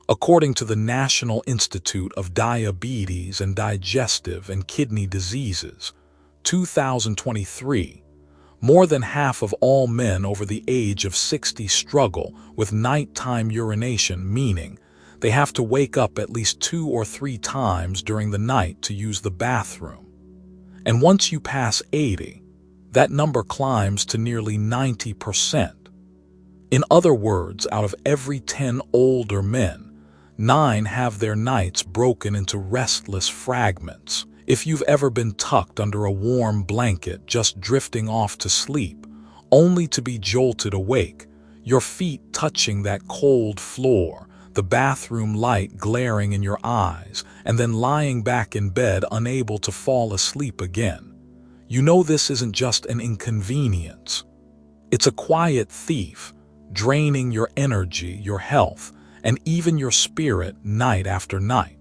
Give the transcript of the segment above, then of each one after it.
According to the National Institute of Diabetes and Digestive and Kidney Diseases, 2023, more than half of all men over the age of 60 struggle with nighttime urination, meaning they have to wake up at least 2 or 3 times during the night to use the bathroom. And once you pass 80, that number climbs to nearly 90%. In other words, out of every 10 older men, 9 have their nights broken into restless fragments. If you've ever been tucked under a warm blanket just drifting off to sleep, only to be jolted awake, your feet touching that cold floor, the bathroom light glaring in your eyes, and then lying back in bed unable to fall asleep again, you know this isn't just an inconvenience. It's a quiet thief, draining your energy, your health, and even your spirit night after night.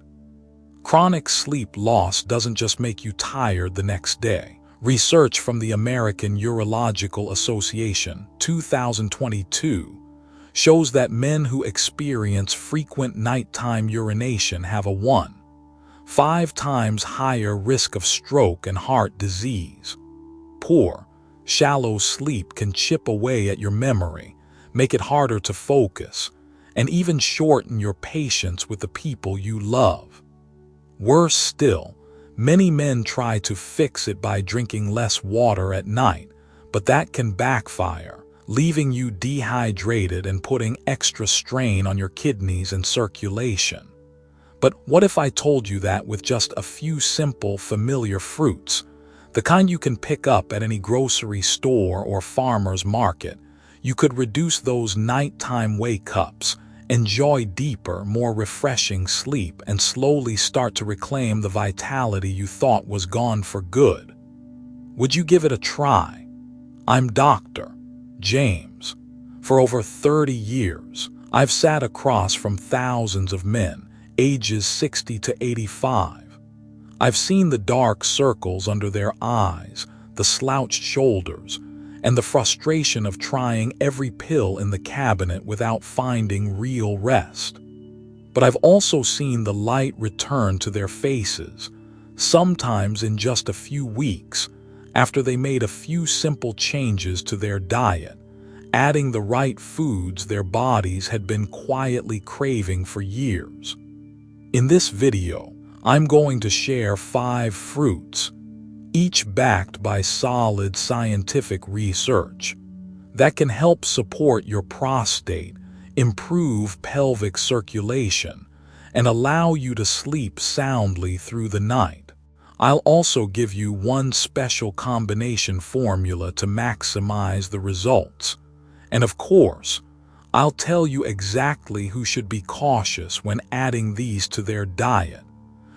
Chronic sleep loss doesn't just make you tired the next day. Research from the American Urological Association, 2022, shows that men who experience frequent nighttime urination have a 1.5 times higher risk of stroke and heart disease. Poor, shallow sleep can chip away at your memory, make it harder to focus, and even shorten your patience with the people you love. Worse still, many men try to fix it by drinking less water at night, but that can backfire, leaving you dehydrated and putting extra strain on your kidneys and circulation. But what if I told you that with just a few simple, familiar fruits, the kind you can pick up at any grocery store or farmer's market, you could reduce those nighttime wake-ups, enjoy deeper, more refreshing sleep, and slowly start to reclaim the vitality you thought was gone for good? Would you give it a try? I'm Dr. James. For over 30 years, I've sat across from thousands of men, ages 60 to 85. I've seen the dark circles under their eyes, the slouched shoulders, and the frustration of trying every pill in the cabinet without finding real rest. But I've also seen the light return to their faces, sometimes in just a few weeks, after they made a few simple changes to their diet, adding the right foods their bodies had been quietly craving for years. In this video, I'm going to share 5 fruits, each backed by solid scientific research, that can help support your prostate, improve pelvic circulation, and allow you to sleep soundly through the night. I'll also give you one special combination formula to maximize the results. And of course, I'll tell you exactly who should be cautious when adding these to their diet,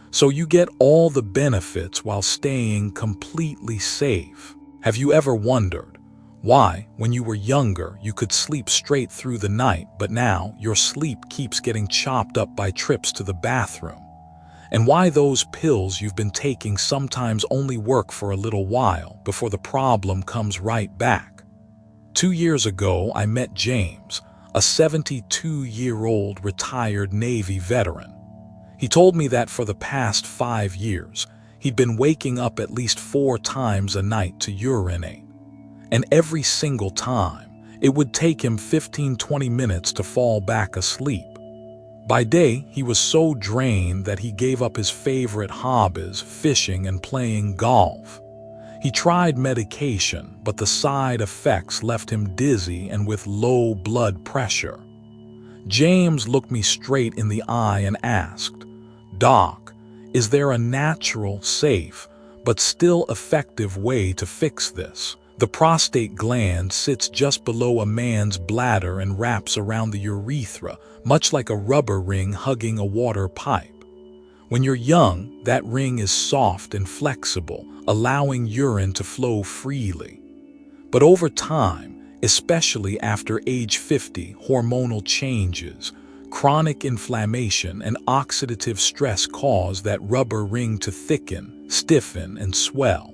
so you get all the benefits while staying completely safe. Have you ever wondered why, when you were younger, you could sleep straight through the night, but now your sleep keeps getting chopped up by trips to the bathroom? And why those pills you've been taking sometimes only work for a little while before the problem comes right back? 2 years ago, I met James, a 72-year-old retired Navy veteran. He told me that for the past 5 years, he'd been waking up at least 4 times a night to urinate. And every single time, it would take him 15-20 minutes to fall back asleep. By day, he was so drained that he gave up his favorite hobbies, fishing and playing golf. He tried medication, but the side effects left him dizzy and with low blood pressure. James looked me straight in the eye and asked, "Doc, is there a natural, safe, but still effective way to fix this? The prostate gland sits just below a man's bladder and wraps around the urethra, much like a rubber ring hugging a water pipe. When you're young, that ring is soft and flexible, allowing urine to flow freely. But over time, especially after age 50, hormonal changes, chronic inflammation, and oxidative stress cause that rubber ring to thicken, stiffen, and swell.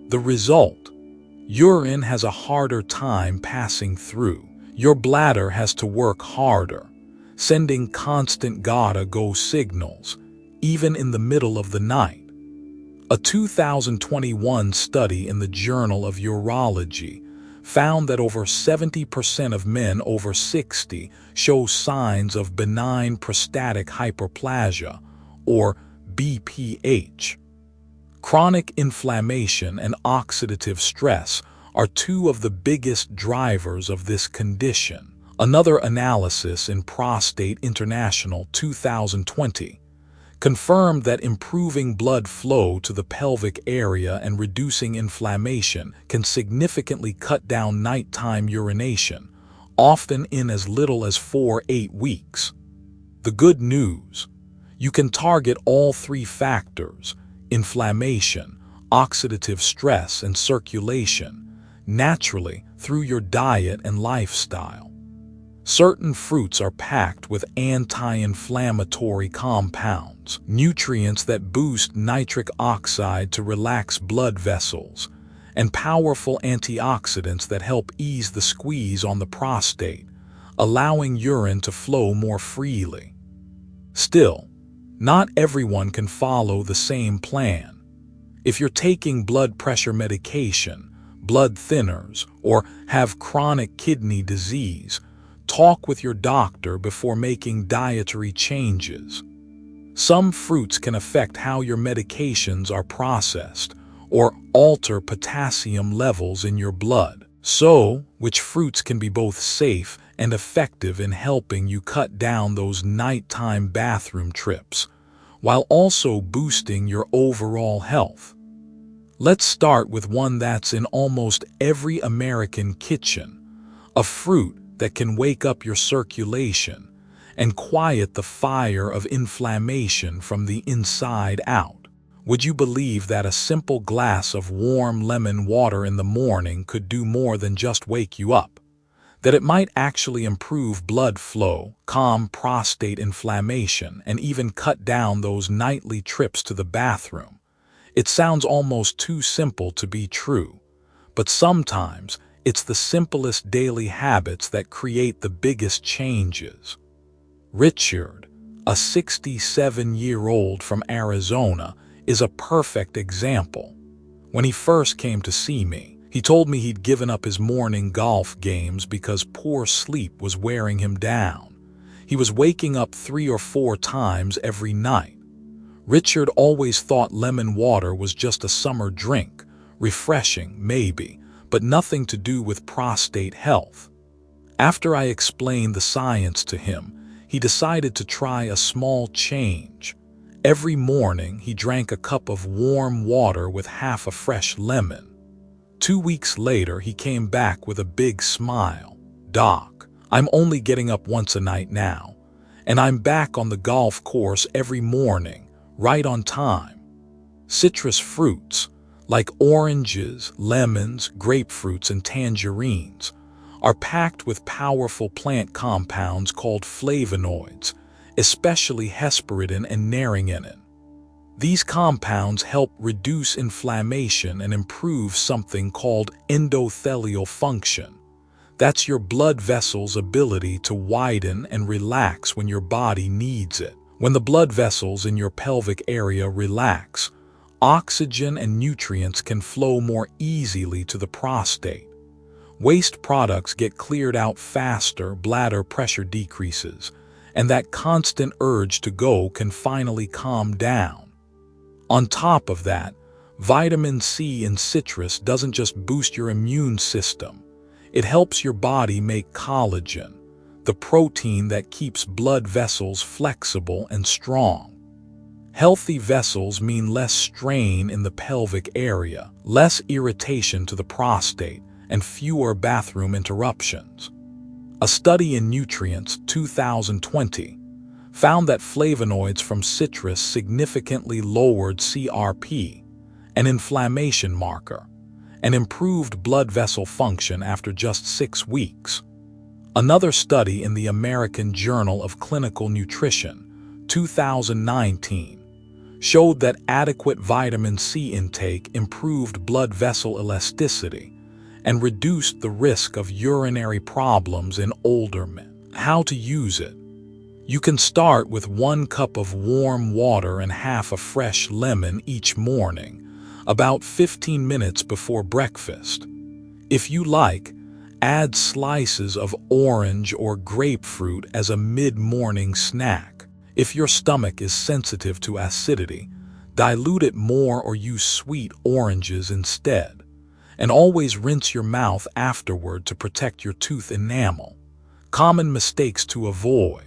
The result? Urine has a harder time passing through. Your bladder has to work harder, sending constant gotta-go signals, even in the middle of the night. A 2021 study in the Journal of Urology found that over 70% of men over 60 show signs of benign prostatic hyperplasia, or BPH. Chronic inflammation and oxidative stress are two of the biggest drivers of this condition. Another analysis in Prostate International 2020 confirmed that improving blood flow to the pelvic area and reducing inflammation can significantly cut down nighttime urination, often in as little as 4-8 weeks. The good news: you can target all three factors, inflammation, oxidative stress, and circulation, naturally through your diet and lifestyle. Certain fruits are packed with anti-inflammatory compounds, nutrients that boost nitric oxide to relax blood vessels, and powerful antioxidants that help ease the squeeze on the prostate, allowing urine to flow more freely. Still, not everyone can follow the same plan. If you're taking blood pressure medication, blood thinners, or have chronic kidney disease, talk with your doctor before making dietary changes. Some fruits can affect how your medications are processed or alter potassium levels in your blood. So, which fruits can be both safe and effective in helping you cut down those nighttime bathroom trips, while also boosting your overall health? Let's start with one that's in almost every American kitchen, a fruit that can wake up your circulation and quiet the fire of inflammation from the inside out. Would you believe that a simple glass of warm lemon water in the morning could do more than just wake you up? That it might actually improve blood flow, calm prostate inflammation, and even cut down those nightly trips to the bathroom? It sounds almost too simple to be true, but sometimes it's the simplest daily habits that create the biggest changes. Richard, a 67-year-old from Arizona, is a perfect example. When he first came to see me, he told me he'd given up his morning golf games because poor sleep was wearing him down. He was waking up 3 or 4 times every night. Richard always thought lemon water was just a summer drink, refreshing maybe, but nothing to do with prostate health. After I explained the science to him, he decided to try a small change. Every morning, he drank a cup of warm water with half a fresh lemon. 2 weeks later, he came back with a big smile. "Doc, I'm only getting up once a night now, and I'm back on the golf course every morning, right on time." Citrus fruits, like oranges, lemons, grapefruits, and tangerines, are packed with powerful plant compounds called flavonoids, especially hesperidin and naringinin. These compounds help reduce inflammation and improve something called endothelial function. That's your blood vessels' ability to widen and relax when your body needs it. When the blood vessels in your pelvic area relax, oxygen and nutrients can flow more easily to the prostate. Waste products get cleared out faster, bladder pressure decreases, and that constant urge to go can finally calm down. On top of that, vitamin C in citrus doesn't just boost your immune system, it helps your body make collagen, the protein that keeps blood vessels flexible and strong. Healthy vessels mean less strain in the pelvic area, less irritation to the prostate, and fewer bathroom interruptions. A study in Nutrients 2020 found that flavonoids from citrus significantly lowered CRP, an inflammation marker, and improved blood vessel function after just 6 weeks. Another study in the American Journal of Clinical Nutrition, 2019, showed that adequate vitamin C intake improved blood vessel elasticity and reduced the risk of urinary problems in older men. How to use it? You can start with 1 cup of warm water and half a fresh lemon each morning, about 15 minutes before breakfast. If you like, add slices of orange or grapefruit as a mid-morning snack. If your stomach is sensitive to acidity, dilute it more or use sweet oranges instead. And always rinse your mouth afterward to protect your tooth enamel. Common mistakes to avoid.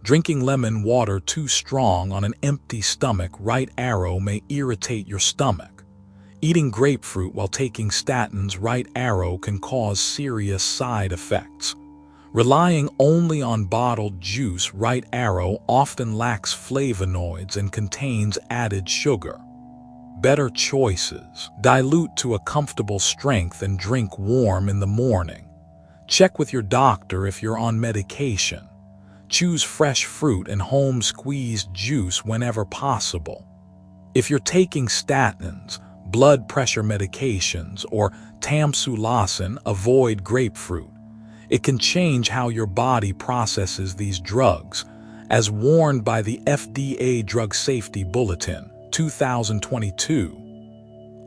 Drinking lemon water too strong on an empty stomach, right arrow, may irritate your stomach. Eating grapefruit while taking statins, right arrow, can cause serious side effects. Relying only on bottled juice, right arrow, often lacks flavonoids and contains added sugar. Better choices. Dilute to a comfortable strength and drink warm in the morning. Check with your doctor if you're on medication. Choose fresh fruit and home-squeezed juice whenever possible. If you're taking statins, blood pressure medications, or tamsulosin, avoid grapefruit. It can change how your body processes these drugs, as warned by the FDA Drug Safety Bulletin, 2022.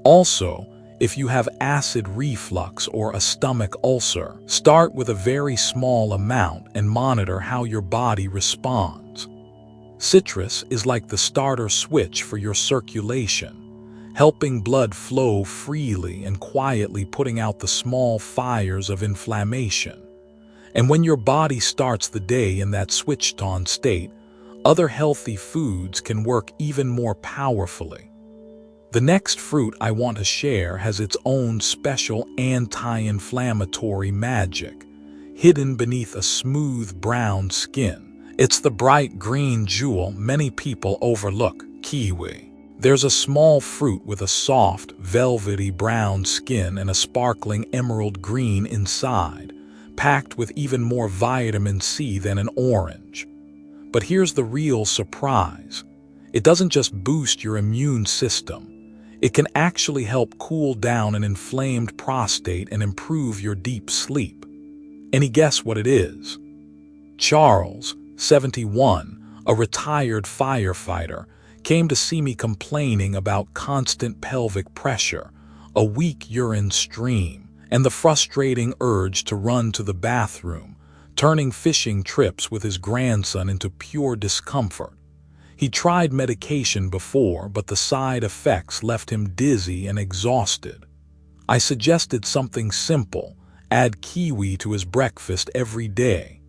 Also, if you have acid reflux or a stomach ulcer, start with a very small amount and monitor how your body responds. Citrus is like the starter switch for your circulation, helping blood flow freely and quietly putting out the small fires of inflammation. And when your body starts the day in that switched-on state, other healthy foods can work even more powerfully. The next fruit I want to share has its own special anti-inflammatory magic, hidden beneath a smooth brown skin. It's the bright green jewel many people overlook, kiwi. There's a small fruit with a soft, velvety brown skin and a sparkling emerald green inside, packed with even more vitamin C than an orange. But here's the real surprise. It doesn't just boost your immune system. It can actually help cool down an inflamed prostate and improve your deep sleep. Any guess what it is? Charles, 71, a retired firefighter, came to see me complaining about constant pelvic pressure, a weak urine stream, and the frustrating urge to run to the bathroom, turning fishing trips with his grandson into pure discomfort. He tried medication before, but the side effects left him dizzy and exhausted. I suggested something simple: add kiwi to his breakfast every day.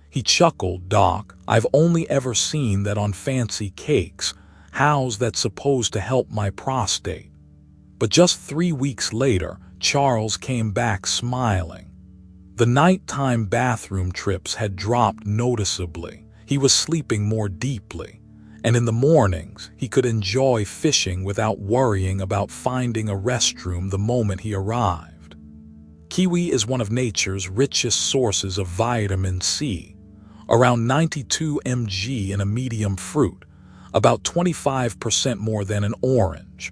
He chuckled, "Doc, I've only ever seen that on fancy cakes. How's that supposed to help my prostate?" But just 3 weeks later, Charles came back smiling. The nighttime bathroom trips had dropped noticeably. He was sleeping more deeply. And in the mornings, he could enjoy fishing without worrying about finding a restroom the moment he arrived. Kiwi is one of nature's richest sources of vitamin C, around 92 mg in a medium fruit, about 25% more than an orange.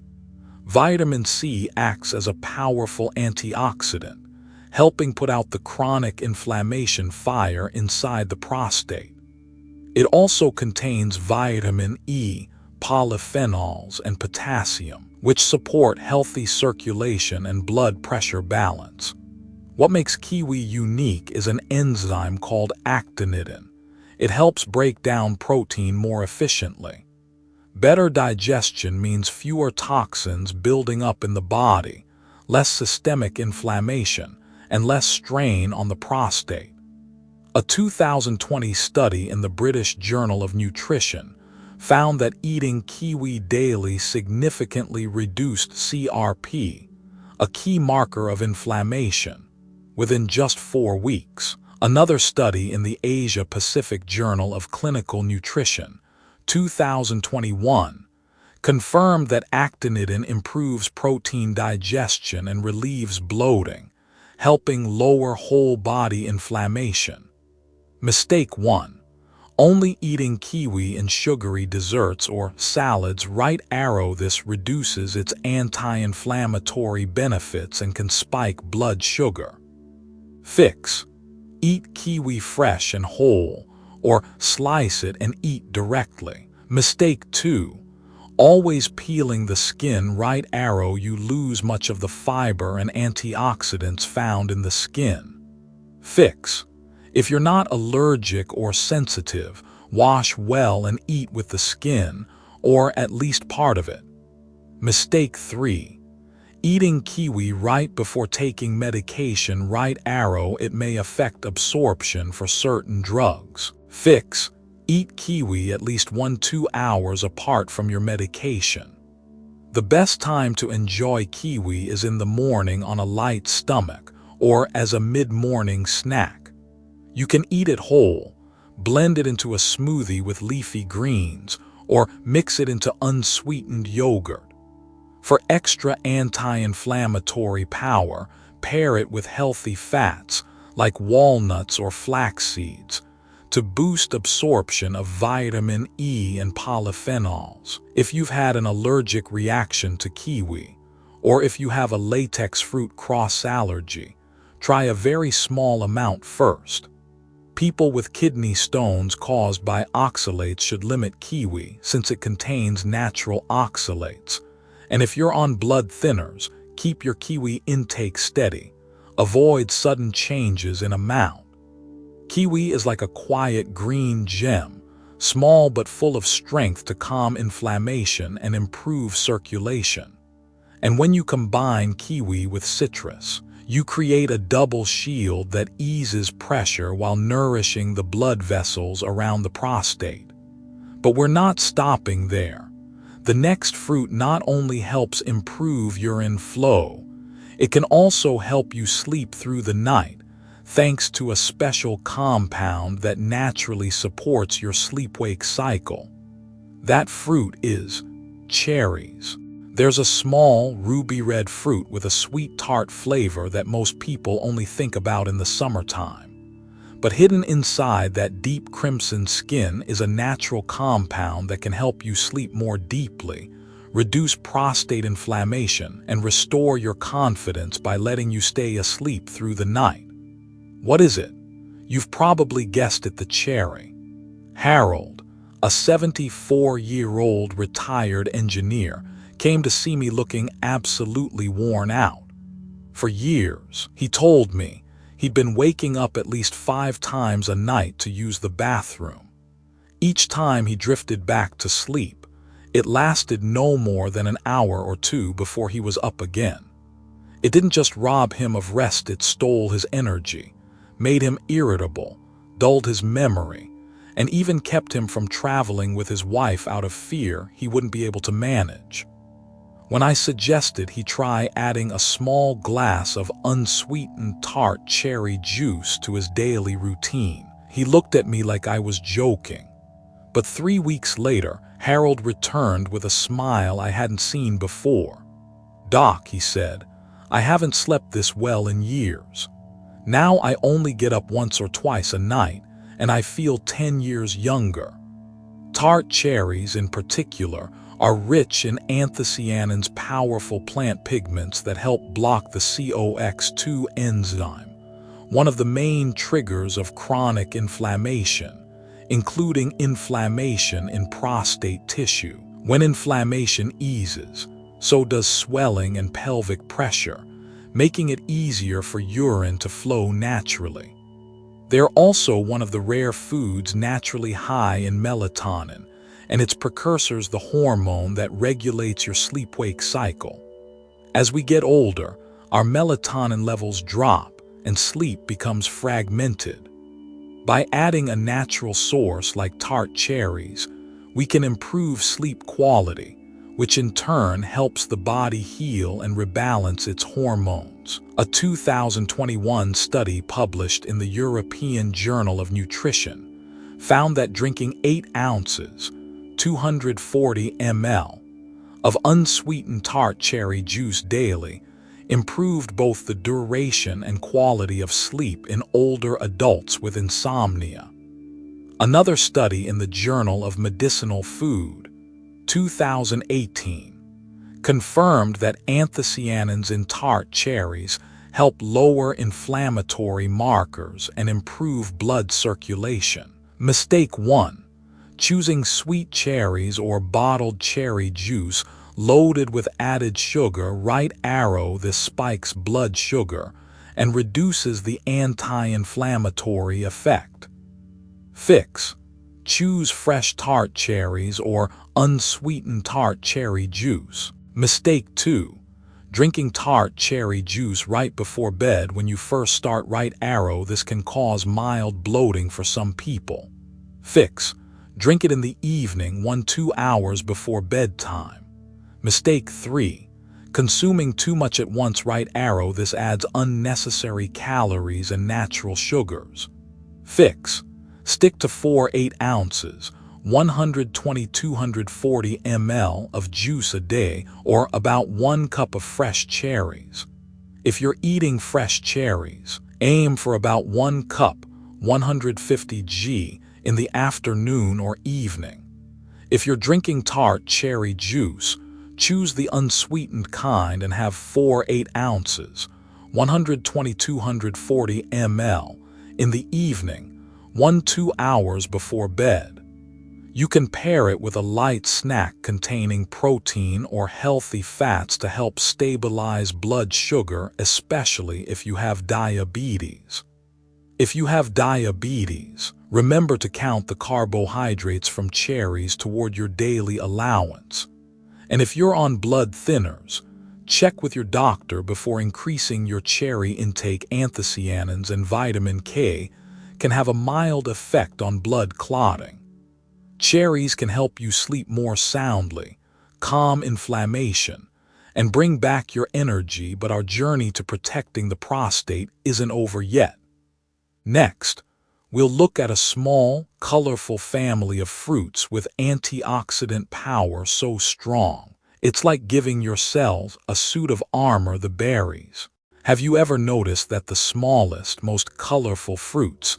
Vitamin C acts as a powerful antioxidant, helping put out the chronic inflammation fire inside the prostate. It also contains vitamin E, polyphenols, and potassium, which support healthy circulation and blood pressure balance. What makes kiwi unique is an enzyme called actinidin. It helps break down protein more efficiently. Better digestion means fewer toxins building up in the body, less systemic inflammation, and less strain on the prostate. A 2020 study in the British Journal of Nutrition found that eating kiwi daily significantly reduced CRP, a key marker of inflammation, within just 4 weeks. Another study in the Asia-Pacific Journal of Clinical Nutrition, 2021, confirmed that actinidin improves protein digestion and relieves bloating, helping lower whole-body inflammation. Mistake 1. Only eating kiwi in sugary desserts or salads. Right arrow, this reduces its anti-inflammatory benefits and can spike blood sugar. Fix. Eat kiwi fresh and whole, or slice it and eat directly. Mistake 2. Always peeling the skin. Right arrow, you lose much of the fiber and antioxidants found in the skin. Fix. If you're not allergic or sensitive, wash well and eat with the skin, or at least part of it. Mistake 3. Eating kiwi right before taking medication. Right arrow, it may affect absorption for certain drugs. Fix. Eat kiwi at least 1-2 hours apart from your medication. The best time to enjoy kiwi is in the morning on a light stomach or as a mid-morning snack. You can eat it whole, blend it into a smoothie with leafy greens, or mix it into unsweetened yogurt. For extra anti-inflammatory power, pair it with healthy fats like walnuts or flax seeds to boost absorption of vitamin E and polyphenols. If you've had an allergic reaction to kiwi, or if you have a latex fruit cross allergy, try a very small amount first. People with kidney stones caused by oxalates should limit kiwi since it contains natural oxalates. And if you're on blood thinners, keep your kiwi intake steady. Avoid sudden changes in amount. Kiwi is like a quiet green gem, small but full of strength to calm inflammation and improve circulation. And when you combine kiwi with citrus, you create a double shield that eases pressure while nourishing the blood vessels around the prostate. But we're not stopping there. The next fruit not only helps improve urine flow, it can also help you sleep through the night, thanks to a special compound that naturally supports your sleep-wake cycle. That fruit is cherries. There's a small, ruby-red fruit with a sweet tart flavor that most people only think about in the summertime. But hidden inside that deep crimson skin is a natural compound that can help you sleep more deeply, reduce prostate inflammation, and restore your confidence by letting you stay asleep through the night. What is it? You've probably guessed it: the cherry. Harold, a 74-year-old retired engineer, came to see me looking absolutely worn out. For years, he told me, he'd been waking up at least 5 times a night to use the bathroom. Each time he drifted back to sleep, it lasted no more than an hour or 2 before he was up again. It didn't just rob him of rest, it stole his energy, made him irritable, dulled his memory, and even kept him from traveling with his wife out of fear he wouldn't be able to manage. When I suggested he try adding a small glass of unsweetened tart cherry juice to his daily routine, he looked at me like I was joking. But 3 weeks later, Harold returned with a smile I hadn't seen before. "Doc," he said, "I haven't slept this well in years. Now I only get up once or twice a night, and I feel 10 years younger." Tart cherries, in particular, are rich in anthocyanins, powerful plant pigments that help block the COX-2 enzyme, one of the main triggers of chronic inflammation, including inflammation in prostate tissue. When inflammation eases, so does swelling and pelvic pressure, making it easier for urine to flow naturally. They're also one of the rare foods naturally high in melatonin, and its precursors, the hormone that regulates your sleep-wake cycle. As we get older, our melatonin levels drop and sleep becomes fragmented. By adding a natural source like tart cherries, we can improve sleep quality, which in turn helps the body heal and rebalance its hormones. A 2021 study published in the European Journal of Nutrition found that drinking 8 ounces, 240 ml, of unsweetened tart cherry juice daily improved both the duration and quality of sleep in older adults with insomnia. Another study in the Journal of Medicinal Food, 2018, confirmed that anthocyanins in tart cherries help lower inflammatory markers and improve blood circulation. Mistake 1. Choosing sweet cherries or bottled cherry juice loaded with added sugar. Right arrow, this spikes blood sugar and reduces the anti-inflammatory effect. Fix. Choose fresh tart cherries or unsweetened tart cherry juice. Mistake 2. Drinking tart cherry juice right before bed when you first start. Right arrow, this can cause mild bloating for some people. Fix. Drink it in the evening 1-2 hours before bedtime. Mistake 3. Consuming too much at once. Right arrow, this adds unnecessary calories and natural sugars. Fix. Stick to 4-8 ounces, 120-240 ml of juice a day, or about 1 cup of fresh cherries. If you're eating fresh cherries, aim for about 1 cup, 150 g, in the afternoon or evening. If you're drinking tart cherry juice, choose the unsweetened kind and have 4-8 ounces, 120-240 ml, in the evening, 1-2 hours before bed. You can pair it with a light snack containing protein or healthy fats to help stabilize blood sugar, especially if you have diabetes. If you have diabetes, remember to count the carbohydrates from cherries toward your daily allowance. And if you're on blood thinners, check with your doctor before increasing your cherry intake. Anthocyanins and vitamin K can have a mild effect on blood clotting. Cherries can help you sleep more soundly, calm inflammation, and bring back your energy, but our journey to protecting the prostate isn't over yet. Next, we'll look at a small, colorful family of fruits with antioxidant power so strong, it's like giving your cells a suit of armor: the berries. Have you ever noticed that the smallest, most colorful fruits,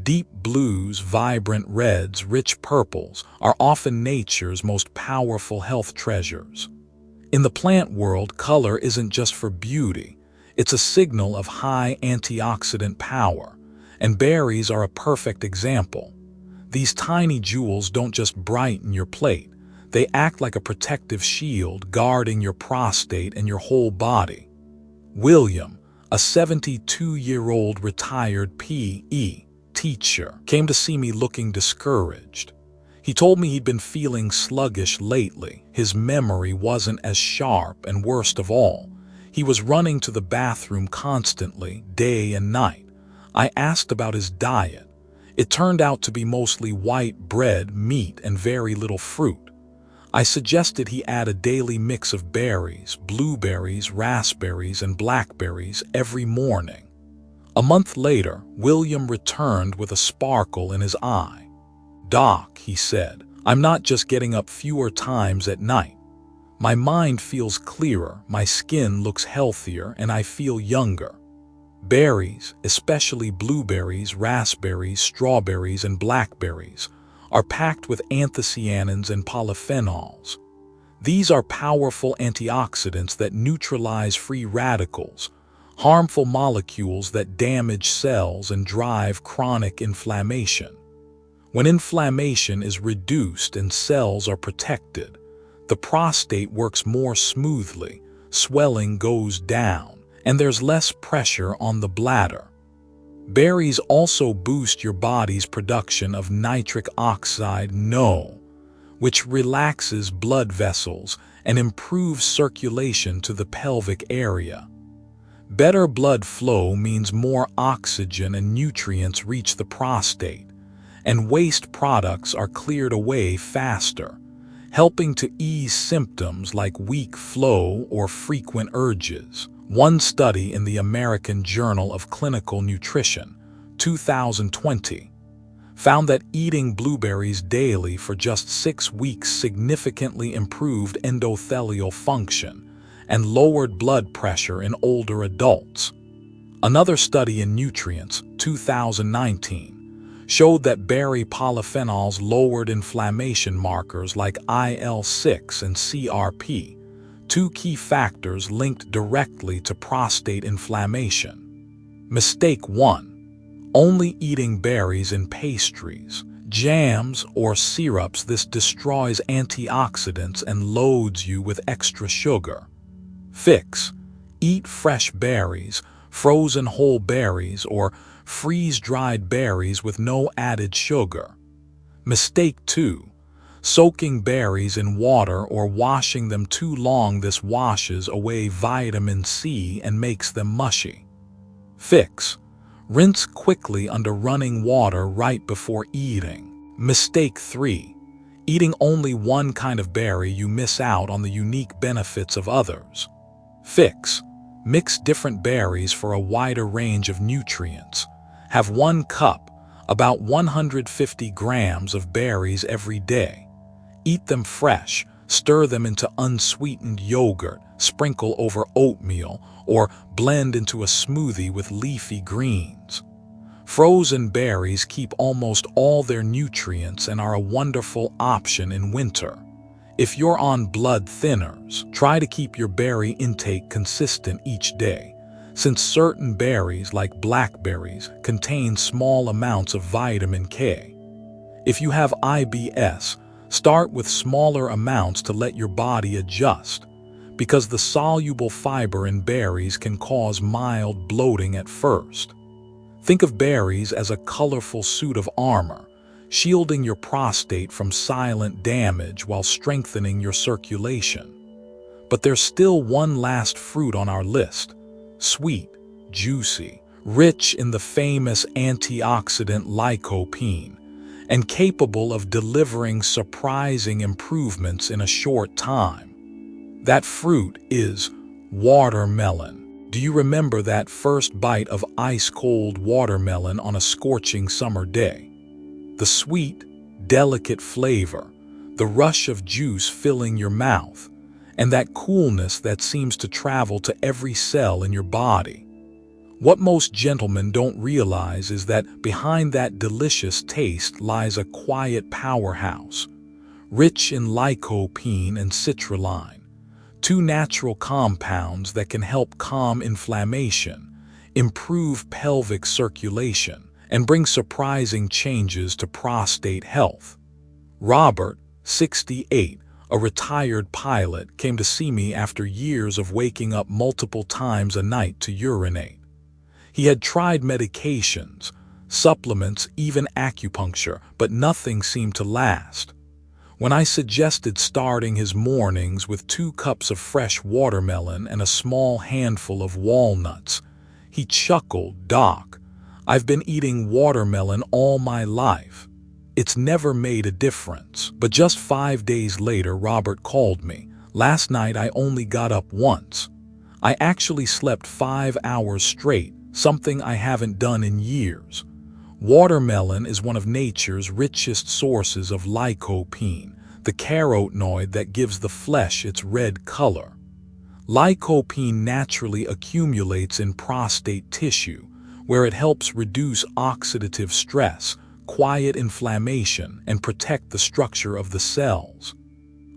deep blues, vibrant reds, rich purples, are often nature's most powerful health treasures? In the plant world, color isn't just for beauty, it's a signal of high antioxidant power, and berries are a perfect example. These tiny jewels don't just brighten your plate, they act like a protective shield guarding your prostate and your whole body. William, a 72-year-old retired PE teacher, came to see me looking discouraged. He told me he'd been feeling sluggish lately. His memory wasn't as sharp, and worst of all, he was running to the bathroom constantly, day and night. I asked about his diet. It turned out to be mostly white bread, meat, and very little fruit. I suggested he add a daily mix of berries, blueberries, raspberries, and blackberries every morning. A month later, William returned with a sparkle in his eye. "Doc," he said, "I'm not just getting up fewer times at night. My mind feels clearer, my skin looks healthier, and I feel younger. Berries, especially blueberries, raspberries, strawberries, and blackberries, are packed with anthocyanins and polyphenols. These are powerful antioxidants that neutralize free radicals, harmful molecules that damage cells and drive chronic inflammation. When inflammation is reduced and cells are protected, the prostate works more smoothly, swelling goes down, and there's less pressure on the bladder. Berries also boost your body's production of nitric oxide, NO, which relaxes blood vessels and improves circulation to the pelvic area. Better blood flow means more oxygen and nutrients reach the prostate, and waste products are cleared away faster, helping to ease symptoms like weak flow or frequent urges. One study in the American Journal of Clinical Nutrition, 2020, found that eating blueberries daily for just 6 weeks significantly improved endothelial function and lowered blood pressure in older adults. Another study in Nutrients, 2019, showed that berry polyphenols lowered inflammation markers like IL-6 and CRP, two key factors linked directly to prostate inflammation. Mistake 1. Only eating berries in pastries. Jams or syrups, this destroys antioxidants and loads you with extra sugar. Fix: eat fresh berries, frozen whole berries, or freeze-dried berries with no added sugar. Mistake 2: soaking berries in water or washing them too long. This washes away vitamin C and makes them mushy. Fix: rinse quickly under running water right before eating. Mistake 3: eating only one kind of berry, you miss out on the unique benefits of others. Fix: mix different berries for a wider range of nutrients. Have 1 cup, about 150 grams of berries every day. Eat them fresh, stir them into unsweetened yogurt, sprinkle over oatmeal, or blend into a smoothie with leafy greens. Frozen berries keep almost all their nutrients and are a wonderful option in winter. If you're on blood thinners, try to keep your berry intake consistent each day, since certain berries like blackberries contain small amounts of vitamin K. If you have IBS, start with smaller amounts to let your body adjust, because the soluble fiber in berries can cause mild bloating at first. Think of berries as a colorful suit of armor, shielding your prostate from silent damage while strengthening your circulation. But there's still one last fruit on our list: sweet, juicy, rich in the famous antioxidant lycopene, and capable of delivering surprising improvements in a short time. That fruit is watermelon. Do you remember that first bite of ice-cold watermelon on a scorching summer day? The sweet, delicate flavor, the rush of juice filling your mouth, and that coolness that seems to travel to every cell in your body. What most gentlemen don't realize is that behind that delicious taste lies a quiet powerhouse, rich in lycopene and citrulline, 2 natural compounds that can help calm inflammation, improve pelvic circulation, and bring surprising changes to prostate health. Robert, 68, a retired pilot, came to see me after years of waking up multiple times a night to urinate. He had tried medications, supplements, even acupuncture, but nothing seemed to last. When I suggested starting his mornings with 2 cups of fresh watermelon and a small handful of walnuts, he chuckled. "Doc, I've been eating watermelon all my life. It's never made a difference." But just 5 days later, Robert called me. "Last night I only got up once. I actually slept 5 hours straight, something I haven't done in years." Watermelon is one of nature's richest sources of lycopene, the carotenoid that gives the flesh its red color. Lycopene naturally accumulates in prostate tissue, where it helps reduce oxidative stress, quiet inflammation, and protect the structure of the cells.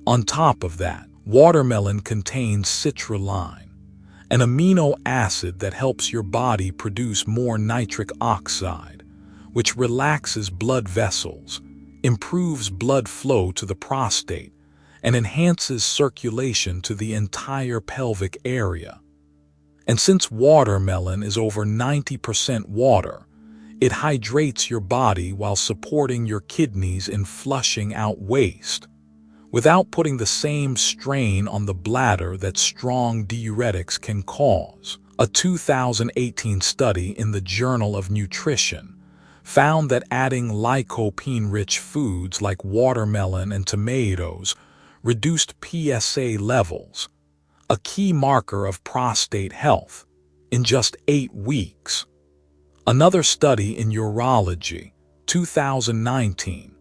On top of that, watermelon contains citrulline, an amino acid that helps your body produce more nitric oxide, which relaxes blood vessels, improves blood flow to the prostate, and enhances circulation to the entire pelvic area. And since watermelon is over 90% water, it hydrates your body while supporting your kidneys in flushing out waste, without putting the same strain on the bladder that strong diuretics can cause. A 2018 study in the Journal of Nutrition found that adding lycopene-rich foods like watermelon and tomatoes reduced PSA levels, a key marker of prostate health, in just 8 weeks. Another study in Urology, 2019,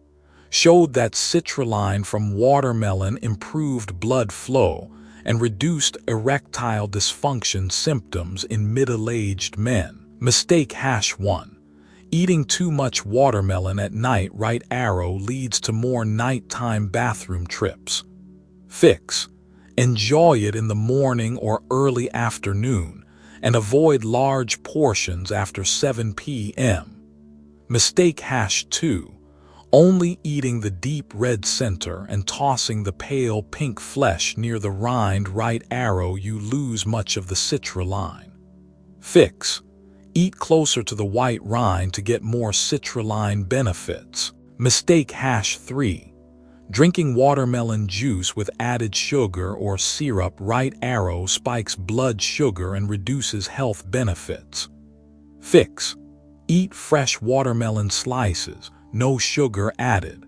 showed that citrulline from watermelon improved blood flow and reduced erectile dysfunction symptoms in middle-aged men. Mistake #1. Eating too much watermelon at night. Right arrow leads to more nighttime bathroom trips. Fix: enjoy it in the morning or early afternoon, and avoid large portions after 7 p.m. Mistake #2. Only eating the deep red center and tossing the pale pink flesh near the rind right arrow you lose much of the citrulline. Fix. Eat closer to the white rind to get more citrulline benefits. Mistake #3. Drinking watermelon juice with added sugar or syrup right arrow spikes blood sugar and reduces health benefits. Fix. Eat fresh watermelon slices, no sugar added.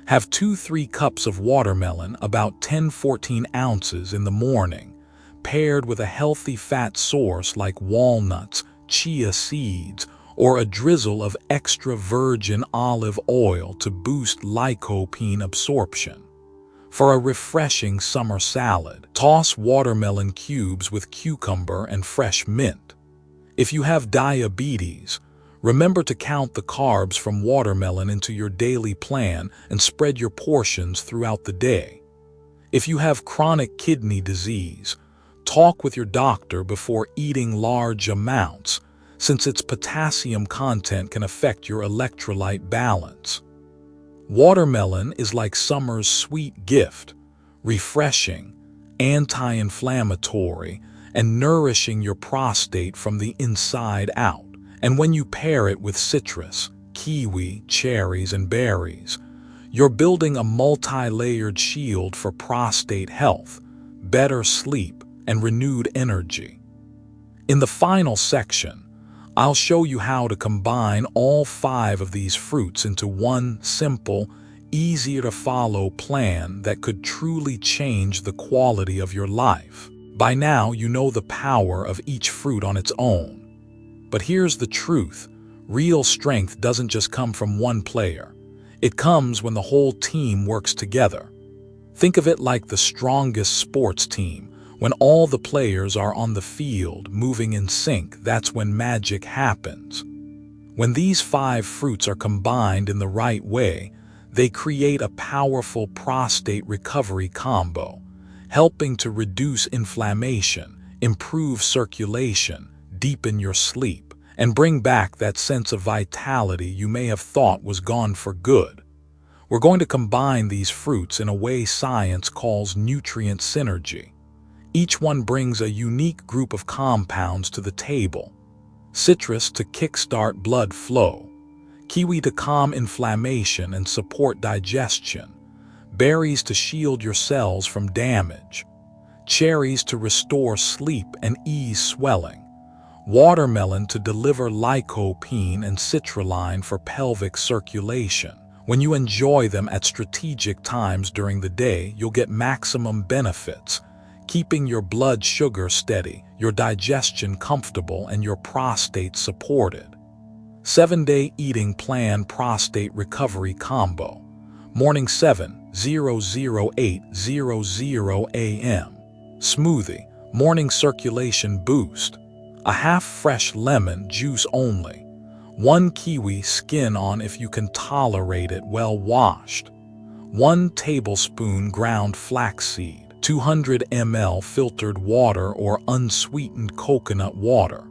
Have 2–3 cups of watermelon, about 10–14 ounces in the morning, paired with a healthy fat source like walnuts, chia seeds, or a drizzle of extra virgin olive oil to boost lycopene absorption. For a refreshing summer salad, toss watermelon cubes with cucumber and fresh mint. If you have diabetes, remember to count the carbs from watermelon into your daily plan and spread your portions throughout the day. If you have chronic kidney disease, talk with your doctor before eating large amounts, since its potassium content can affect your electrolyte balance. Watermelon is like summer's sweet gift, refreshing, anti-inflammatory, and nourishing your prostate from the inside out. And when you pair it with citrus, kiwi, cherries, and berries, you're building a multi-layered shield for prostate health, better sleep, and renewed energy. In the final section, I'll show you how to combine all 5 of these fruits into one simple, easier-to-follow plan that could truly change the quality of your life. By now, you know the power of each fruit on its own. But here's the truth. Real strength doesn't just come from one player. It comes when the whole team works together. Think of it like the strongest sports team. When all the players are on the field, moving in sync, that's when magic happens. When these 5 fruits are combined in the right way, they create a powerful prostate recovery combo, helping to reduce inflammation, improve circulation, deepen your sleep, and bring back that sense of vitality you may have thought was gone for good. We're going to combine these fruits in a way science calls nutrient synergy. Each one brings a unique group of compounds to the table. Citrus to kickstart blood flow, kiwi to calm inflammation and support digestion, berries to shield your cells from damage, cherries to restore sleep and ease swelling, watermelon to deliver lycopene and citrulline for pelvic circulation. When you enjoy them at strategic times during the day, you'll get maximum benefits, keeping your blood sugar steady, your digestion comfortable, and your prostate supported. 7-day eating plan prostate recovery combo. Morning 7:00–8:00 a.m. Smoothie, morning circulation boost. A half fresh lemon juice only. 1 kiwi, skin on if you can tolerate it, well washed. 1 tablespoon ground flaxseed. 200 ml filtered water or unsweetened coconut water.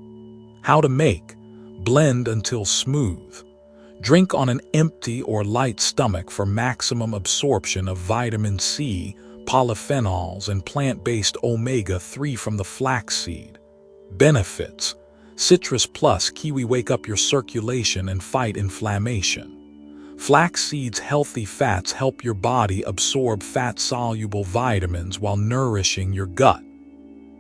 How to make: blend until smooth. Drink on an empty or light stomach for maximum absorption of vitamin C, polyphenols, and plant-based omega-3 from the flaxseed. Benefits: citrus plus kiwi wake up your circulation and fight inflammation. Flaxseed's healthy fats help your body absorb fat-soluble vitamins while nourishing your gut.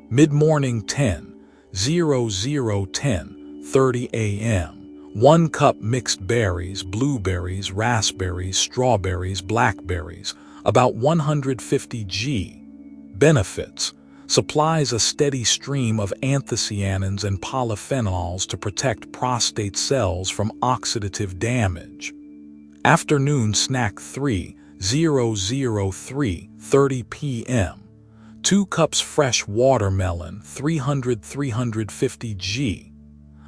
Mid-morning 10:00–10:30 a.m. 1 cup mixed berries, blueberries, raspberries, strawberries, blackberries, about 150 g. Benefits: supplies a steady stream of anthocyanins and polyphenols to protect prostate cells from oxidative damage. Afternoon snack 3:00–3:30 p.m. 2 cups fresh watermelon, 300–350 g.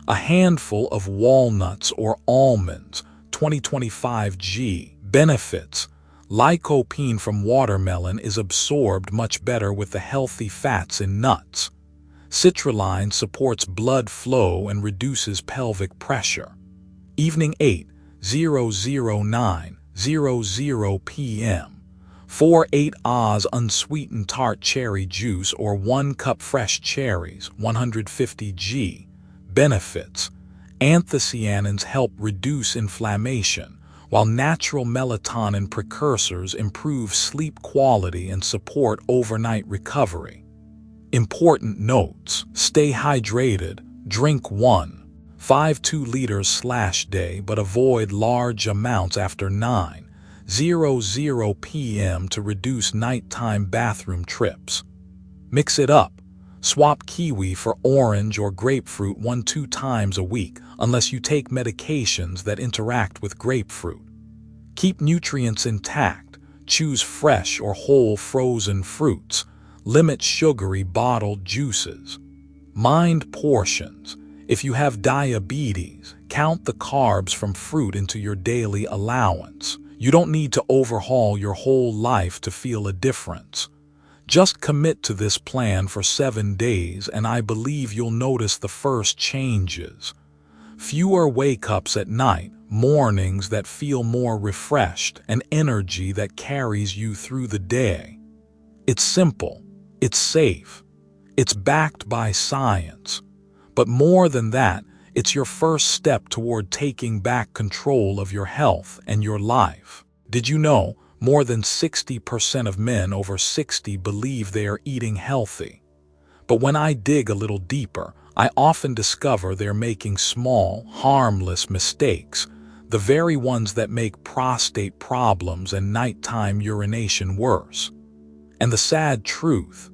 A handful of walnuts or almonds, 20–25 g. Benefits: lycopene from watermelon is absorbed much better with the healthy fats in nuts. Citrulline supports blood flow and reduces pelvic pressure. Evening 8:00–9:00 9:00 p.m. 4 8 Oz unsweetened tart cherry juice or 1 cup fresh cherries, 150 g. Benefits: anthocyanins help reduce inflammation, while natural melatonin precursors improve sleep quality and support overnight recovery. Important notes: stay hydrated, drink 1.52 liters/day but avoid large amounts after 9:00 p.m. to reduce nighttime bathroom trips. Mix it up. Swap kiwi for orange or grapefruit 1-2 times a week unless you take medications that interact with grapefruit. Keep nutrients intact. Choose fresh or whole frozen fruits. Limit sugary bottled juices. Mind portions. If you have diabetes, count the carbs from fruit into your daily allowance. You don't need to overhaul your whole life to feel a difference. Just commit to this plan for 7 days and I believe you'll notice the first changes. Fewer wake-ups at night, mornings that feel more refreshed, and energy that carries you through the day. It's simple, it's safe, it's backed by science. But more than that, it's your first step toward taking back control of your health and your life. Did you know more than 60% of men over 60 believe they are eating healthy? But when I dig a little deeper, I often discover they're making small, harmless mistakes, the very ones that make prostate problems and nighttime urination worse. And the sad truth,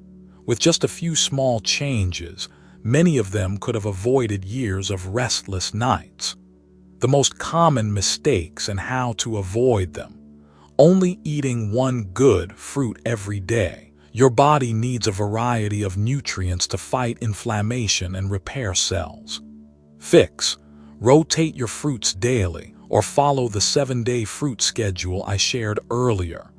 with just a few small changes, many of them could have avoided years of restless nights. The most common mistakes and how to avoid them. Only eating 1 good fruit every day. Your body needs a variety of nutrients to fight inflammation and repair cells. Fix: rotate your fruits daily or follow the 7-day fruit schedule I shared earlier.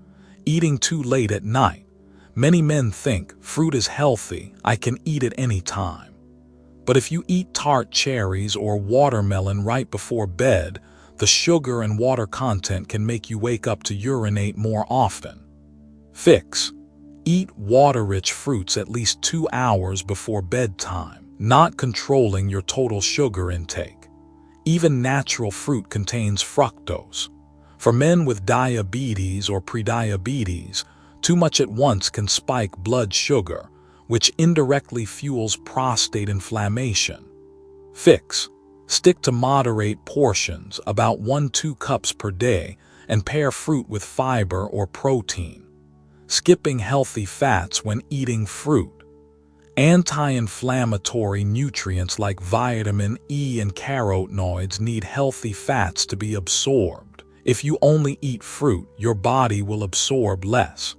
Eating too late at night. Many men think fruit is healthy, I can eat it any time. But if you eat tart cherries or watermelon right before bed, the sugar and water content can make you wake up to urinate more often. Fix: eat water-rich fruits at least 2 hours before bedtime, not controlling your total sugar intake. Even natural fruit contains fructose. For men with diabetes or prediabetes, too much at once can spike blood sugar, which indirectly fuels prostate inflammation. Fix: stick to moderate portions, about 1-2 cups per day, and pair fruit with fiber or protein. Skipping healthy fats when eating fruit. Anti-inflammatory nutrients like vitamin E and carotenoids need healthy fats to be absorbed. If you only eat fruit, your body will absorb less.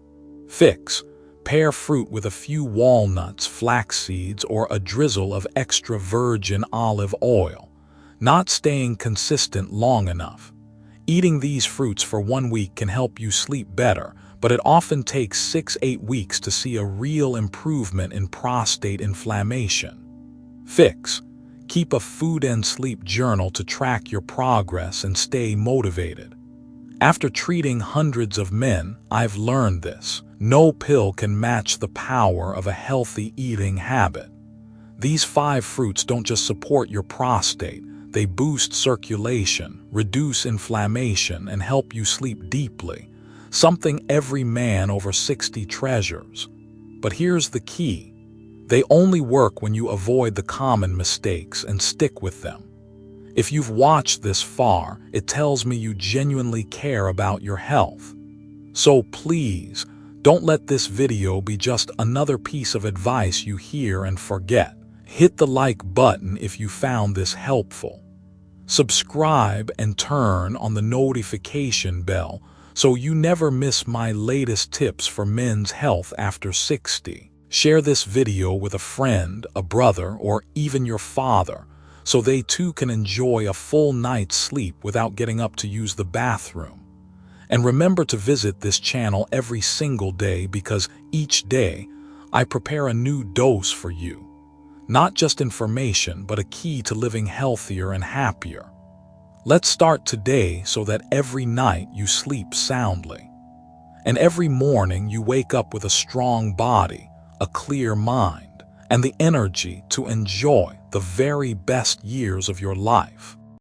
Fix: pair fruit with a few walnuts, flax seeds, or a drizzle of extra virgin olive oil. Not staying consistent long enough. Eating these fruits for 1 week can help you sleep better, but it often takes 6-8 weeks to see a real improvement in prostate inflammation. Fix: keep a food and sleep journal to track your progress and stay motivated. After treating hundreds of men, I've learned this. No pill can match the power of a healthy eating habit. These 5 fruits don't just support your prostate, they boost circulation, reduce inflammation, and help you sleep deeply, something every man over 60 treasures. But here's the key. They only work when you avoid the common mistakes and stick with them. If you've watched this far, it tells me you genuinely care about your health. So please, don't let this video be just another piece of advice you hear and forget. Hit the like button if you found this helpful. Subscribe and turn on the notification bell so you never miss my latest tips for men's health after 60. Share this video with a friend, a brother, or even your father, so they too can enjoy a full night's sleep without getting up to use the bathroom. And remember to visit this channel every single day because each day I prepare a new dose for you. Not just information, but a key to living healthier and happier. Let's start today so that every night you sleep soundly. And every morning you wake up with a strong body, a clear mind, and the energy to enjoy the very best years of your life.